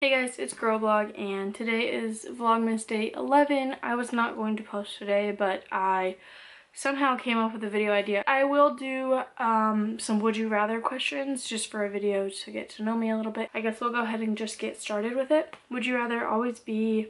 Hey guys, it's Girl Blog and today is Vlogmas day 11. I was not going to post today, but I somehow came up with a video idea. I will do some would you rather questions just for a video to get to know me a little bit. I guess we'll go ahead and just get started with it. Would you rather always be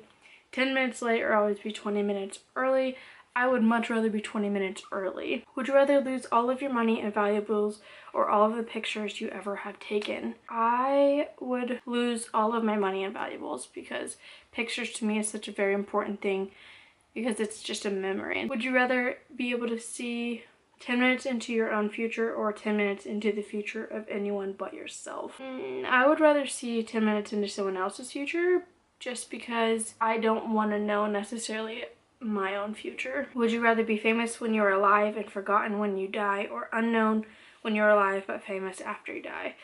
10 minutes late or always be 20 minutes early? I would much rather be 20 minutes early. Would you rather lose all of your money and valuables or all of the pictures you ever have taken? I would lose all of my money and valuables because pictures to me is such a very important thing because it's just a memory. Would you rather be able to see 10 minutes into your own future or 10 minutes into the future of anyone but yourself? I would rather see 10 minutes into someone else's future just because I don't want to know necessarily my own future. Would you rather be famous when you're alive and forgotten when you die, or unknown when you're alive but famous after you die?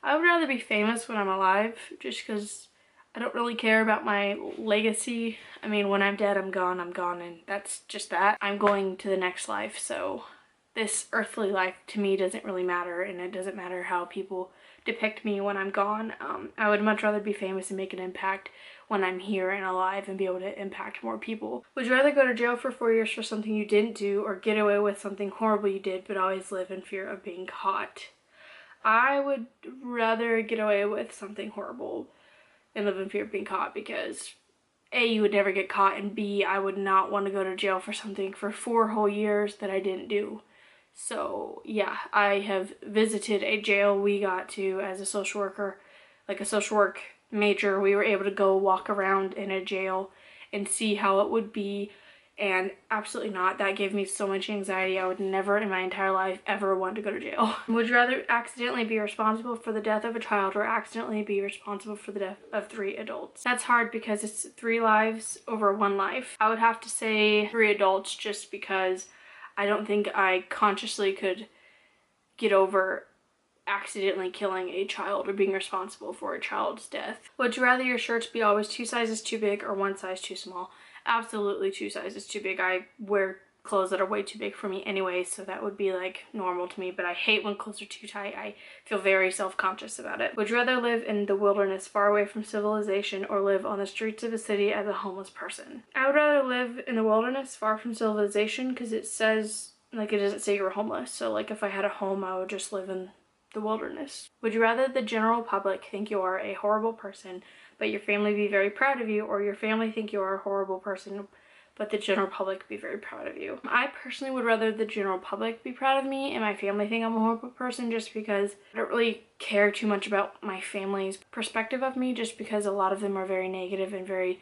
I would rather be famous when I'm alive just because I don't really care about my legacy. I mean, when I'm dead, I'm gone, and that's just that. I'm going to the next life, so this earthly life to me doesn't really matter, and it doesn't matter how people depict me when I'm gone. I would much rather be famous and make an impact when I'm here and alive and be able to impact more people. Would you rather go to jail for 4 years for something you didn't do or get away with something horrible you did but always live in fear of being caught? I would rather get away with something horrible and live in fear of being caught because A, you would never get caught, and B, I would not want to go to jail for something for 4 whole years that I didn't do. So yeah, I have visited a jail we got to as a social worker, like a social work major. We were able to go walk around in a jail and see how it would be, and absolutely not. That gave me so much anxiety. I would never in my entire life ever want to go to jail. Would you rather accidentally be responsible for the death of a child or accidentally be responsible for the death of 3 adults? That's hard because it's 3 lives over 1 life. I would have to say 3 adults just because I don't think I consciously could get over accidentally killing a child or being responsible for a child's death. Would you rather your shirts be always 2 sizes too big or 1 size too small? Absolutely 2 sizes too big. I wear clothes that are way too big for me anyway, so that would be like normal to me, but I hate when clothes are too tight. I feel very self-conscious about it. Would you rather live in the wilderness far away from civilization or live on the streets of a city as a homeless person? I would rather live in the wilderness far from civilization because it says, like, it doesn't say you're homeless, so like if I had a home I would just live in the wilderness. Would you rather the general public think you are a horrible person but your family be very proud of you, or your family think you are a horrible person but the general public be very proud of you? I personally would rather the general public be proud of me and my family think I'm a horrible person, just because I don't really care too much about my family's perspective of me, just because a lot of them are very negative and very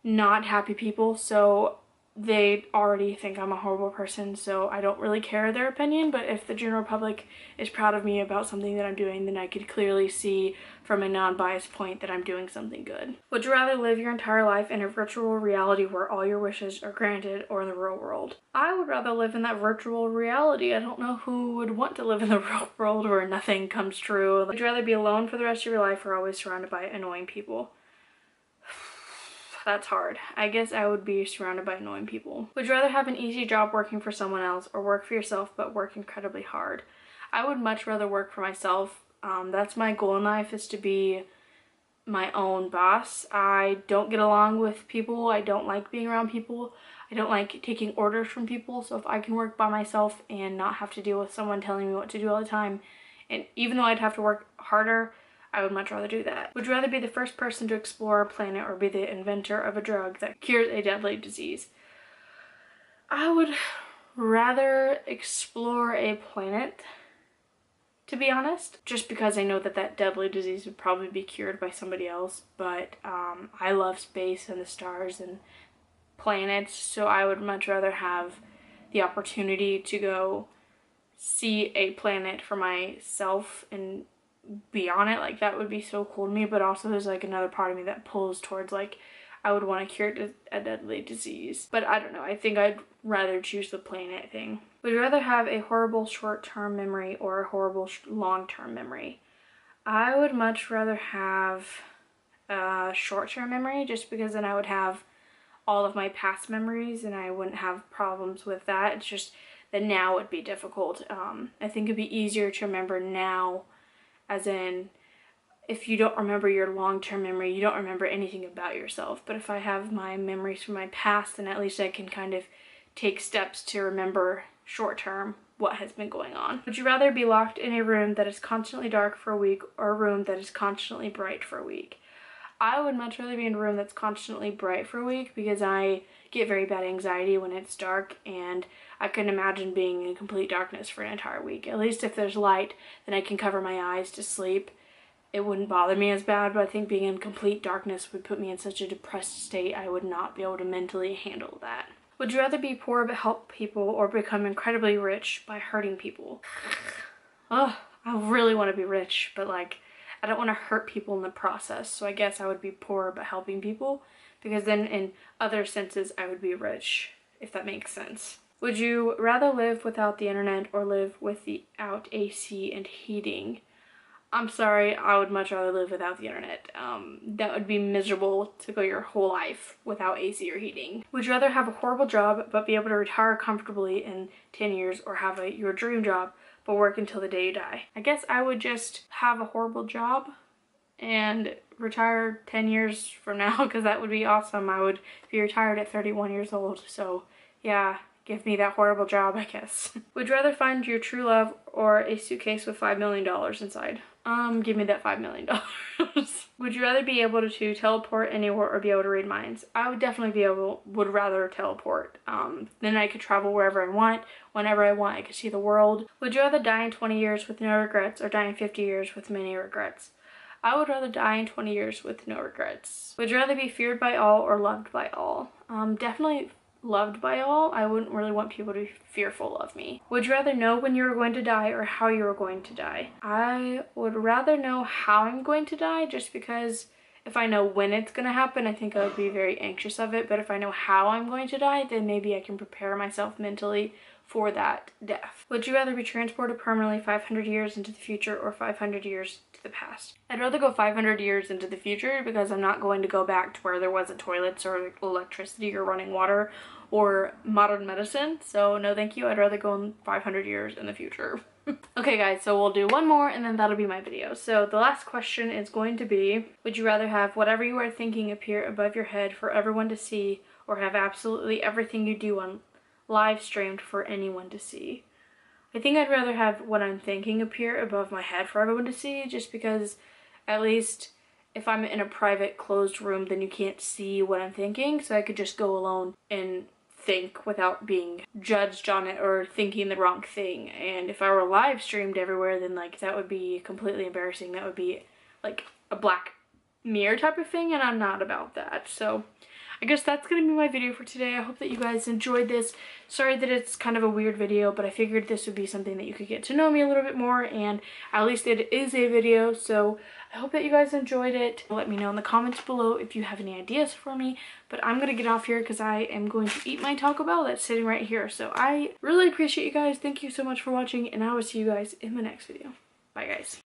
not happy people, so they already think I'm a horrible person, so I don't really care their opinion. But if the general public is proud of me about something that I'm doing, then I could clearly see from a non-biased point that I'm doing something good. Would you rather live your entire life in a virtual reality where all your wishes are granted, or in the real world? I would rather live in that virtual reality. I don't know who would want to live in the real world where nothing comes true. Would you rather be alone for the rest of your life or always surrounded by annoying people? That's hard. I guess I would be surrounded by annoying people. Would you rather have an easy job working for someone else or work for yourself but work incredibly hard? I would much rather work for myself. That's my goal in life, is to be my own boss. I don't get along with people. I don't like being around people. I don't like taking orders from people. So if I can work by myself and not have to deal with someone telling me what to do all the time, and even though I'd have to work harder, I would much rather do that. Would you rather be the first person to explore a planet or be the inventor of a drug that cures a deadly disease? I would rather explore a planet, to be honest, just because I know that that deadly disease would probably be cured by somebody else. But I love space and the stars and planets, so I would much rather have the opportunity to go see a planet for myself and be on it. Like, that would be so cool to me. But also there's like another part of me that pulls towards like I would want to cure a deadly disease. But I don't know, I think I'd rather choose the planet thing. Would you rather have a horrible short-term memory or a horrible long-term memory? I would much rather have a short-term memory, just because then I would have all of my past memories and I wouldn't have problems with that. It's just that now would be difficult. I think it'd be easier to remember now, as in if you don't remember your long-term memory, you don't remember anything about yourself. But if I have my memories from my past, then at least I can kind of take steps to remember short-term what has been going on. Would you rather be locked in a room that is constantly dark for a week or a room that is constantly bright for a week? I would much rather be in a room that's constantly bright for a week because I get very bad anxiety when it's dark, and I couldn't imagine being in complete darkness for an entire week. At least if there's light, then I can cover my eyes to sleep. It wouldn't bother me as bad, but I think being in complete darkness would put me in such a depressed state I would not be able to mentally handle that. Would you rather be poor but help people or become incredibly rich by hurting people? Oh, I really want to be rich, but like, I don't want to hurt people in the process. So I guess I would be poor but helping people, because then in other senses I would be rich, if that makes sense. Would you rather live without the internet or live without AC and heating? I'm sorry, I would much rather live without the internet. That would be miserable to go your whole life without AC or heating. Would you rather have a horrible job but be able to retire comfortably in 10 years or have your dream job but work until the day you die? I guess I would just have a horrible job and retire 10 years from now, because that would be awesome. I would be retired at 31 years old, so yeah. Give me that horrible job, I guess. Would you rather find your true love or a suitcase with $5 million inside? Give me that $5 million. Would you rather be able to teleport anywhere or be able to read minds? I would definitely would rather teleport. Then I could travel wherever I want, whenever I want. I could see the world. Would you rather die in 20 years with no regrets or die in 50 years with many regrets? I would rather die in 20 years with no regrets. Would you rather be feared by all or loved by all? Definitely loved by all. I wouldn't really want people to be fearful of me. Would you rather know when you were going to die or how you were going to die? I would rather know how I'm going to die, just because if I know when it's going to happen, I think I would be very anxious of it. But if I know how I'm going to die, then maybe I can prepare myself mentally for that death. Would you rather be transported permanently 500 years into the future or 500 years to the past? I'd rather go 500 years into the future, because I'm not going to go back to where there wasn't toilets or electricity or running water or modern medicine. So no thank you. I'd rather go in 500 years in the future. Okay guys, so we'll do one more and then that'll be my video. So the last question is going to be, would you rather have whatever you are thinking appear above your head for everyone to see, or have absolutely everything you do on live streamed for anyone to see? I think I'd rather have what I'm thinking appear above my head for everyone to see, just because at least if I'm in a private closed room, then you can't see what I'm thinking, so I could just go alone and think without being judged on it or thinking the wrong thing. And if I were live streamed everywhere, then like that would be completely embarrassing. That would be like a Black Mirror type of thing, and I'm not about that. So I guess that's gonna be my video for today. I hope that you guys enjoyed this. Sorry that it's kind of a weird video, but I figured this would be something that you could get to know me a little bit more, and at least it is a video, so I hope that you guys enjoyed it. Let me know in the comments below if you have any ideas for me, but I'm gonna get off here because I am going to eat my Taco Bell that's sitting right here. So I really appreciate you guys. Thank you so much for watching, and I will see you guys in the next video. Bye guys.